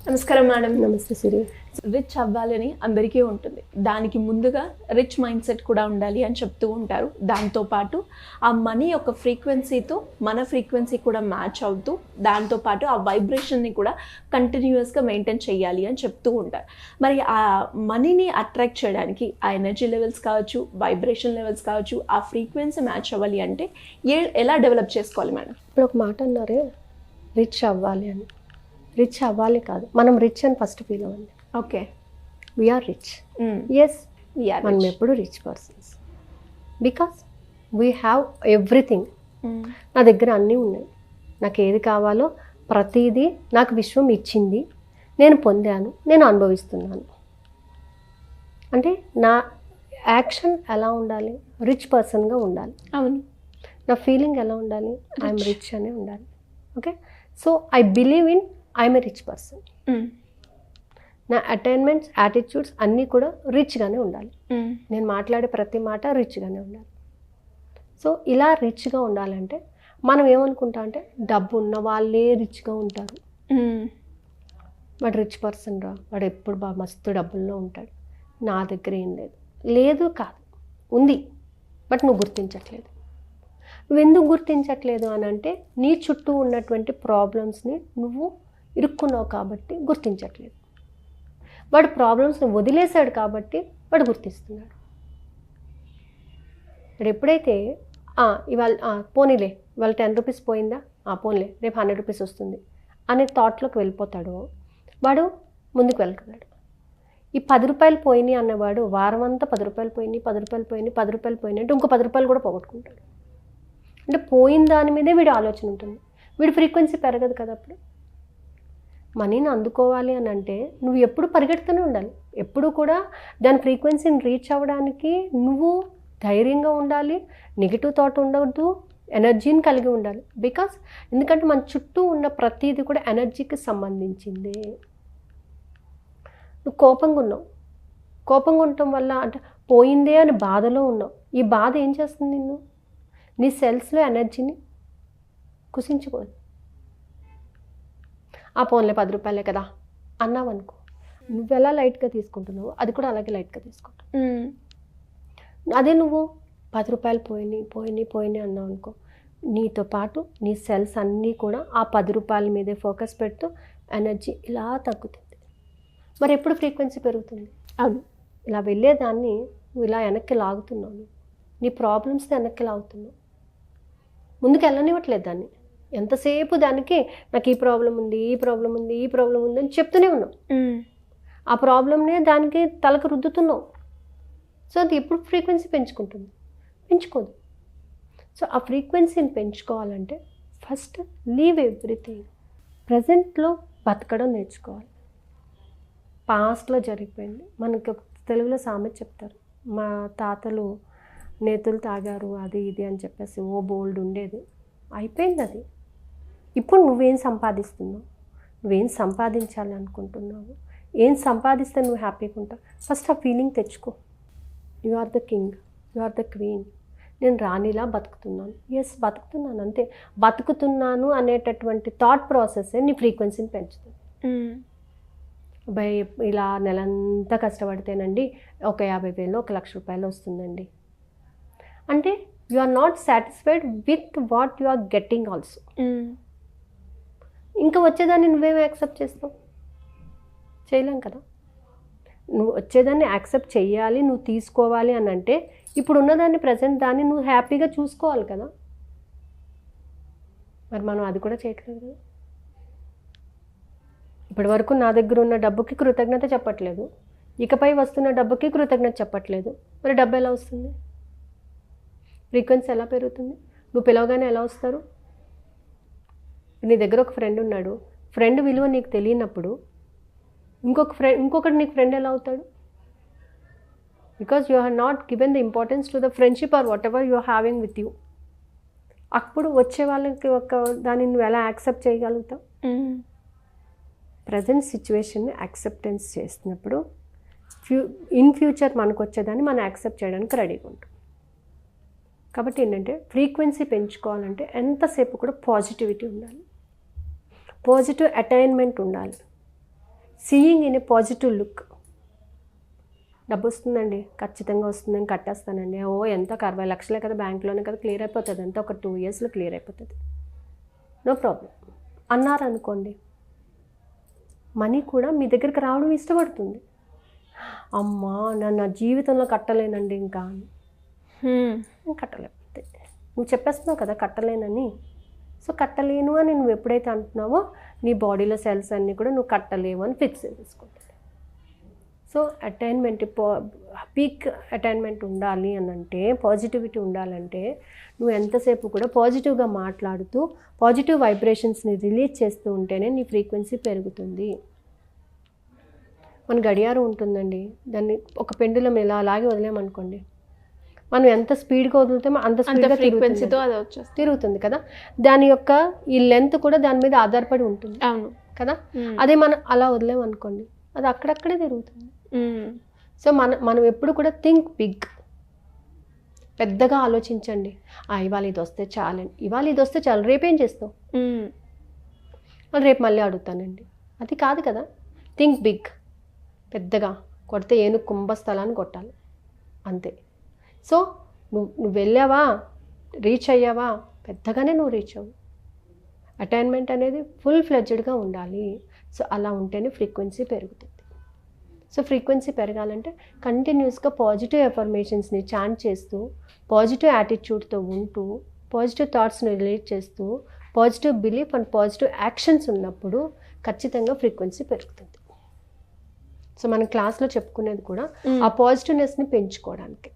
నమస్కారం మేడం. నమస్తే సిరి. రిచ్ అవ్వాలని అందరికీ ఉంటుంది. దానికి ముందుగా రిచ్ మైండ్ సెట్ కూడా ఉండాలి అని చెప్తూ ఉంటారు. దాంతోపాటు ఆ మనీ యొక్క ఫ్రీక్వెన్సీతో మన ఫ్రీక్వెన్సీ కూడా మ్యాచ్ అవుతూ, దాంతోపాటు ఆ వైబ్రేషన్ని కూడా కంటిన్యూస్గా మెయింటైన్ చేయాలి అని చెప్తూ ఉంటారు. మరి ఆ మనీని అట్రాక్ట్ చేయడానికి ఆ ఎనర్జీ లెవెల్స్ కావచ్చు, వైబ్రేషన్ లెవెల్స్ కావచ్చు, ఆ ఫ్రీక్వెన్సీ మ్యాచ్ అవ్వాలి అంటే ఎలా డెవలప్ చేసుకోవాలి మేడం? ఇప్పుడు ఒక మాట అన్నారే, రిచ్ అవ్వాలి అని. రిచ్ అవ్వాలి కాదు, మనం రిచ్ అని ఫస్ట్ ఫీల్ అవ్వండి. Okay, we are rich. ఎస్, మనం ఎప్పుడు rich persons, because we have everything. నా దగ్గర అన్నీ ఉన్నాయి. నాకు ఏది కావాలో ప్రతిదీ నాకు విశ్వం ఇచ్చింది, నేను పొందాను, నేను అనుభవిస్తున్నాను. అంటే నా యాక్షన్ ఎలా ఉండాలి? రిచ్ పర్సన్గా ఉండాలి. అవును. నా ఫీలింగ్ ఎలా ఉండాలి? ఐఎమ్ రిచ్ అనే ఉండాలి. Okay, so I believe in I'm a rich person. నా అటైన్మెంట్స్, యాటిట్యూడ్స్ అన్నీ కూడా రిచ్గానే ఉండాలి. నేను మాట్లాడే ప్రతి మాట రిచ్గానే ఉండాలి. సో ఇలా రిచ్గా ఉండాలంటే మనం ఏమనుకుంటాం అంటే డబ్బు ఉన్న వాళ్ళే రిచ్గా ఉంటారు. వాడు రిచ్ పర్సన్ రా, వాడు ఎప్పుడు బాగా మస్తు డబ్బుల్లో ఉంటాడు, నా దగ్గర ఏం లేదు. లేదు కాదు, ఉంది, బట్ నువ్వు గుర్తించట్లేదు. నువ్వెందుకు గుర్తించట్లేదు అని అంటే నీ చుట్టూ ఉన్నటువంటి ప్రాబ్లమ్స్ని నువ్వు ఇరుక్కున్నావు కాబట్టి గుర్తించట్లేదు. వాడు ప్రాబ్లమ్స్ని వదిలేశాడు కాబట్టి వాడు గుర్తిస్తున్నాడు. వాడు ఎప్పుడైతే ఇవాళ పోనీలే, ఇవాళ 10 రూపీస్ పోయిందా, పోనీలే రేపు 100 రూపీస్ వస్తుంది అనే థాట్లోకి వెళ్ళిపోతాడో వాడు ముందుకు వెళ్తున్నాడు. ఈ 10 రూపాయలు పోయినాయి అన్నవాడు వారం అంతా 10 రూపాయలు పోయినాయి, 10 రూపాయలు పోయినాయి, 10 రూపాయలు పోయినాయి అంటే ఇంకో 10 రూపాయలు కూడా పోగొట్టుకుంటాడు. అంటే పోయిన దాని మీదే వీడి ఆలోచన ఉంటుంది. వీడి ఫ్రీక్వెన్సీ పెరగదు కదా. అప్పుడు మనీని అందుకోవాలి అని అంటే నువ్వు ఎప్పుడు పరిగెడుతూనే ఉండాలి. ఎప్పుడు కూడా దాని ఫ్రీక్వెన్సీని రీచ్ అవ్వడానికి నువ్వు ధైర్యంగా ఉండాలి, నెగిటివ్ థాట్ ఉండవద్దు, ఎనర్జీని కలిగి ఉండాలి. బికాస్ ఎందుకంటే మన చుట్టూ ఉన్న ప్రతిదీ కూడా ఎనర్జీకి సంబంధించిందే. నువ్వు కోపంగా ఉన్నావు, కోపంగా ఉండటం వల్ల అంటే పోయిందే అని బాధలో ఉన్నావు. ఈ బాధ ఏం చేస్తుంది? నిన్ను నీ సెల్స్లో ఎనర్జీని కుసించుకోదు. పోన్లే 10 రూపాయలే కదా అన్నావు అనుకో, నువ్వు ఎలా లైట్గా తీసుకుంటున్నావు అది కూడా అలాగే లైట్గా తీసుకుంటావు. అదే నువ్వు 10 రూపాయలు పోయినాయి అన్నావు అనుకో, నీతో పాటు నీ సెల్స్ అన్నీ కూడా ఆ 10 రూపాయల మీదే ఫోకస్ పెడుతూ ఎనర్జీ ఇలా తగ్గుతుంది. మరి ఎప్పుడు ఫ్రీక్వెన్సీ పెరుగుతుంది? అవును, ఇలా వెళ్ళేదాన్ని నువ్వు ఇలా వెనక్కి లాగుతున్నావు. నీ ప్రాబ్లమ్స్ని వెనక్కి లాగుతున్నావు, ముందుకు వెళ్ళనివ్వట్లేదు దాన్ని. ఎంతసేపు దానికి నాకు ఈ ప్రాబ్లం ఉంది, ఈ ప్రాబ్లం ఉంది, ఈ ప్రాబ్లం ఉంది అని చెప్తూనే ఉన్నావు. ఆ ప్రాబ్లంనే దానికి తలకు రుద్దుతున్నావు. సో అది ఎప్పుడు ఫ్రీక్వెన్సీ పెంచుకోదు. సో ఆ ఫ్రీక్వెన్సీని పెంచుకోవాలంటే ఫస్ట్ లీవ్ ఎవ్రీథింగ్. ప్రజెంట్లో బతకడం నేర్చుకోవాలి. పాస్ట్లో జరిగిపోయింది. మనకి తెలుగులో సామెత చెప్తారు, మా తాతలు నేతులు తాగారు అది ఇది అని చెప్పేసి బోల్డ్ ఉండేది, అయిపోయింది అది. ఇప్పుడు నువ్వేం సంపాదిస్తున్నావు, నువ్వేం సంపాదించాలనుకుంటున్నావు, ఏం సంపాదిస్తే నువ్వు హ్యాపీగా ఉంటావు, ఫస్ట్ ఆ ఫీలింగ్ తెచ్చుకో. You are the king, you are the queen. నేను రాణిలా బతుకుతున్నాను. ఎస్, బతుకుతున్నాను, అంతే. బతుకుతున్నాను అనేటటువంటి థాట్ ప్రాసెస్ నీ ఫ్రీక్వెన్సీని పెంచుతుంది. ఇలా నెలంతా కష్టపడితేనండి ఒక 50,000 1,00,000 రూపాయలు వస్తుందండి అంటే you are not satisfied with what you are getting also. ఇంకా వచ్చేదాన్ని నువ్వేమో యాక్సెప్ట్ చేస్తావు? చేయలేం కదా. నువ్వు వచ్చేదాన్ని యాక్సెప్ట్ చేయాలి, నువ్వు తీసుకోవాలి అని అంటే ఇప్పుడు ఉన్నదాన్ని, ప్రజెంట్ దాన్ని నువ్వు హ్యాపీగా చూసుకోవాలి కదా. మరి మనం అది కూడా చేయట్లేదు కదా. ఇప్పటి వరకు నా దగ్గర ఉన్న డబ్బుకి కృతజ్ఞత చెప్పట్లేదు, ఇకపై వస్తున్న డబ్బుకి కృతజ్ఞత చెప్పట్లేదు. మరి డబ్బు ఎలా వస్తుంది? ఫ్రీక్వెన్సీ ఎలా పెరుగుతుంది? నువ్వు పిలవగానే ఎలా వస్తారు? నీ దగ్గర ఒక ఫ్రెండ్ ఉన్నాడు, ఫ్రెండ్ విలువ నీకు తెలియనప్పుడు ఇంకొకటి నీకు ఫ్రెండ్ ఎలా అవుతాడు? Because you have not given the importance to the friendship or whatever you are having with you. అప్పుడు వచ్చే వాళ్ళకి దాన్ని నువ్వు ఎలా యాక్సెప్ట్ చేయగలుగుతావు? ప్రజెంట్ సిచ్యువేషన్ని యాక్సెప్టెన్స్ చేసినప్పుడు ఇన్ ఫ్యూచర్ మనకు వచ్చేదాన్ని మనం యాక్సెప్ట్ చేయడానికి రెడీగా ఉంటాం. కాబట్టి ఏంటంటే ఫ్రీక్వెన్సీ పెంచుకోవాలంటే ఎంతసేపు కూడా పాజిటివిటీ ఉండాలి, పాజిటివ్ అటైన్మెంట్ ఉండాలి. Seeing in a positive look. డబ్బు వస్తుందండి, ఖచ్చితంగా వస్తుందని కట్టేస్తానండి. ఎంత 60 లక్షలే కదా, బ్యాంక్లోనే కదా, క్లియర్ అయిపోతుంది, అంతా ఒక 2 yearsలో క్లియర్ అయిపోతుంది, నో ప్రాబ్లం అన్నారనుకోండి, మనీ కూడా మీ దగ్గరికి రావడం ఇష్టపడుతుంది. అమ్మా నా జీవితంలో కట్టలేనండి ఇంకా అని. కట్టలేకపోతే నువ్వు చెప్పేస్తున్నావు కదా కట్టలేనని. సో కట్టలేను అని నువ్వు ఎప్పుడైతే అంటున్నావో నీ బాడీలో సెల్స్ అన్నీ కూడా నువ్వు కట్టలేవు అని ఫిక్స్ చేసుకుంటుంది. సో అటైన్మెంట్, పీక్ అటైన్మెంట్ ఉండాలి అని అంటే, పాజిటివిటీ ఉండాలంటే నువ్వు ఎంతసేపు కూడా పాజిటివ్గా మాట్లాడుతూ పాజిటివ్ వైబ్రేషన్స్ని రిలీజ్ చేస్తూ ఉంటేనే నీ ఫ్రీక్వెన్సీ పెరుగుతుంది. మన గడియారం ఉంటుందండి, దాన్ని ఒక పెండులం ఇలా అలాగే వదిలేమనుకోండి, మనం ఎంత స్పీడ్గా వదులుతామో అంత స్పీడ్గా ఫ్రీక్వెన్సీతో అది వచ్చేస్తుంది, తిరుగుతుంది కదా. దాని యొక్క ఈ లెంత్ కూడా దాని మీద ఆధారపడి ఉంటుంది. అవును కదా. అదే మనం అలా వదిలేమనుకోండి, అది అక్కడక్కడే తిరుగుతుంది. సో మనం ఎప్పుడు కూడా థింక్ బిగ్, పెద్దగా ఆలోచించండి. ఇవాళ ఇది వస్తే చాలండి, ఇవాళ ఇది వస్తే చాలు, రేపేం చేస్తావు, రేపు మళ్ళీ అడుగుతానండి, అది కాదు కదా. థింక్ బిగ్, పెద్దగా కొడితే ఏనుగు కుంభస్థలాన్ని కొట్టాలి, అంతే. సో నువ్వు వెళ్ళావా, రీచ్ అయ్యావా, పెద్దగానే నువ్వు రీచ్ అవ్వు. అటైన్మెంట్ అనేది ఫుల్ ఫ్లెడ్జ్డ్గా ఉండాలి. సో అలా ఉంటేనే ఫ్రీక్వెన్సీ పెరుగుతుంది. సో ఫ్రీక్వెన్సీ పెరగాలంటే కంటిన్యూస్గా పాజిటివ్ ఎఫర్మేషన్స్ని చాంట్ చేస్తూ, పాజిటివ్ యాటిట్యూడ్తో ఉంటూ, పాజిటివ్ థాట్స్ని రిలేట్ చేస్తూ, positive belief and positive actions ఉన్నప్పుడు ఖచ్చితంగా ఫ్రీక్వెన్సీ పెరుగుతుంది. సో మనం క్లాస్లో చెప్పుకునేది కూడా ఆ పాజిటివ్నెస్ని పెంచుకోవడానికి,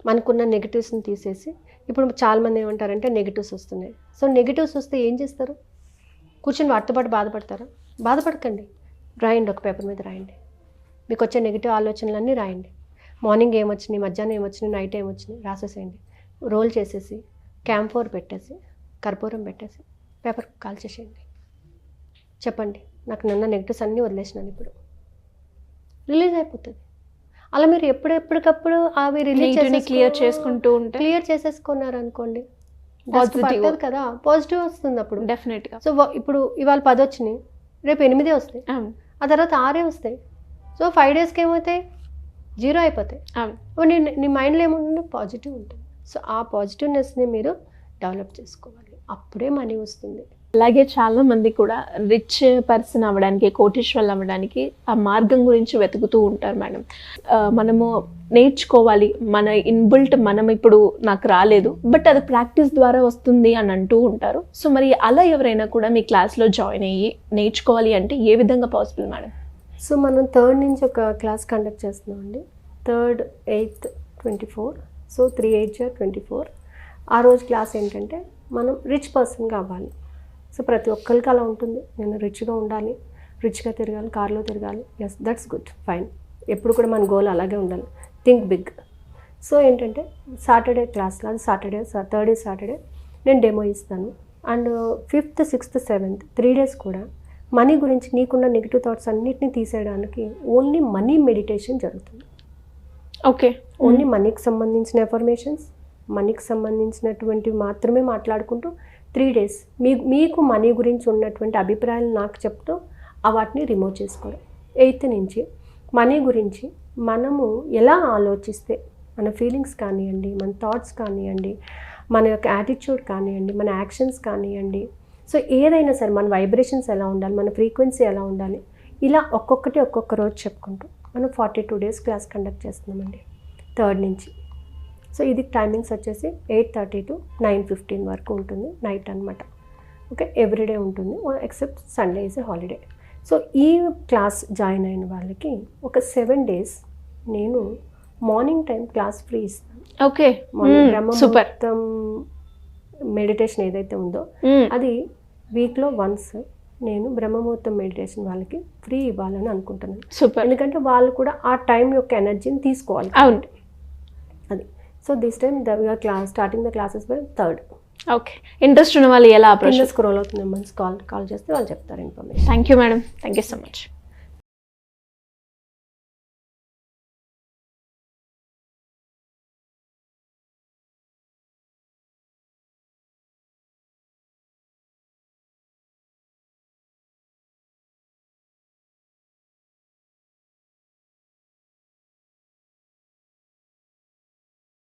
మనకున్న నెగిటివ్స్ని తీసేసి. ఇప్పుడు చాలామంది ఏమంటారంటే నెగిటివ్స్ వస్తున్నాయి. సో నెగిటివ్స్ వస్తే ఏం చేస్తారు, కూర్చొని వాటితో పాటు బాధపడతారా? బాధపడకండి, రాయండి, ఒక పేపర్ మీద రాయండి, మీకు వచ్చే నెగిటివ్ ఆలోచనలన్నీ రాయండి. మార్నింగ్ ఏమొచ్చినాయి, మధ్యాహ్నం ఏమొచ్చినాయి, నైట్ ఏమొచ్చినాయి రాసేసేయండి. రోల్ చేసేసి క్యాంఫోర్ పెట్టేసి కర్పూరం పెట్టేసి పేపర్ కాల్ చేసేయండి. చెప్పండి, నాకు నిన్న నెగిటివ్స్ అన్నీ వదిలేసినాను, ఇప్పుడు రిలీజ్ అయిపోతుంది. అలా మీరు ఎప్పటికప్పుడు అవి క్లియర్ చేసేసుకున్నారు అనుకోండి, పాజిటివ్ కదా, పాజిటివ్ వస్తుంది అప్పుడు డెఫినెట్గా. సో ఇప్పుడు ఇవాళ 10 వచ్చినాయి, రేపు 8 వస్తాయి, ఆ తర్వాత 6 వస్తాయి. సో 5 daysకి ఏమవుతాయి, 0 అయిపోతాయి. నీ మైండ్లో ఏముంటుంది, పాజిటివ్ ఉంటుంది. సో ఆ పాజిటివ్నెస్ని మీరు డెవలప్ చేసుకోవాలి, అప్పుడే మనీ వస్తుంది. అలాగే చాలా మంది కూడా రిచ్ పర్సన్ అవ్వడానికి, కోటీశ్వర్లు అవ్వడానికి ఆ మార్గం గురించి వెతుకుతూ ఉంటారు మేడం. మనము నేర్చుకోవాలి, మన ఇన్బిల్ట్ మనం ఇప్పుడు నాకు రాలేదు, బట్ అది ప్రాక్టీస్ ద్వారా వస్తుంది అని అంటూ ఉంటారు. సో మరి అలా ఎవరైనా కూడా మీ క్లాస్లో జాయిన్ అయ్యి నేర్చుకోవాలి అంటే ఏ విధంగా పాసిబుల్ మేడం? సో మనం 3rd నుంచి ఒక క్లాస్ కండక్ట్ చేస్తున్నామండి, 3rd, 8th, 24. సో 3, 8 24. ఆ రోజు క్లాస్ ఏంటంటే మనం రిచ్ పర్సన్గా అవ్వాలి. సో ప్రతి ఒక్కరికి అలా ఉంటుంది, నేను రిచ్గా ఉండాలి, రిచ్గా తిరగాలి, కార్లో తిరగాలి. Yes, that's good, fine. ఎప్పుడు కూడా మన గోల్ అలాగే ఉండాలి, థింక్ బిగ్. సో ఏంటంటే సాటర్డే క్లాస్లో, అది సాటర్డే, 3rd సాటర్డే నేను డెమో ఇస్తాను. And 5th, 6th, 7th 3 days కూడా మనీ గురించి, నీకున్న నెగిటివ్ థాట్స్ అన్నిటిని తీసేయడానికి ఓన్లీ మనీ మెడిటేషన్ జరుగుతుంది. ఓకే, ఓన్లీ మనీకి సంబంధించిన ఎఫర్మేషన్స్, మనీకి సంబంధించినటువంటివి మాత్రమే మాట్లాడుకుంటూ 3 days మీకు మనీ గురించి ఉన్నటువంటి అభిప్రాయాలు నాకు చెప్తూ వాటిని రిమూవ్ చేసుకోవడం. 8th నుంచి మనీ గురించి మనము ఎలా ఆలోచిస్తే, మన ఫీలింగ్స్ కానివ్వండి, మన థాట్స్ కానివ్వండి, మన యొక్క యాటిట్యూడ్ కానివ్వండి, మన యాక్షన్స్ కానివ్వండి, సో ఏదైనా సరే మన వైబ్రేషన్స్ ఎలా ఉండాలి, మన ఫ్రీక్వెన్సీ ఎలా ఉండాలి, ఇలా ఒక్కొక్క రోజు చెప్పుకుంటూ మనం 42 days క్లాస్ కండక్ట్ చేస్తున్నామండి 3rd నుంచి. సో ఇది టైమింగ్స్ వచ్చేసి 8:30 to 9:15 వరకు ఉంటుంది, నైట్ అనమాట. ఓకే, ఎవ్రీడే ఉంటుంది except Sunday is a holiday. So ఈ క్లాస్ జాయిన్ అయిన వాళ్ళకి ఒక 7 days నేను మార్నింగ్ టైం క్లాస్ ఫ్రీ ఇస్తాను. ఓకే, బ్రహ్మముహూర్తం మెడిటేషన్ ఏదైతే ఉందో అది వీక్లో వన్స్ నేను బ్రహ్మముహూర్తం మెడిటేషన్ వాళ్ళకి ఫ్రీ ఇవ్వాలని అనుకుంటున్నాను. ఎందుకంటే వాళ్ళు కూడా ఆ టైం యొక్క ఎనర్జీని తీసుకోవాలి. అవును, అది. So this time starting the classes by 3rd. Okay, interest ఉన్న వాళ్ళు ఎలా స్క్రోల్ అవుతుంది, కాల్ చేస్తే వాళ్ళు చెప్తారు information. Thank you madam, thank you so much.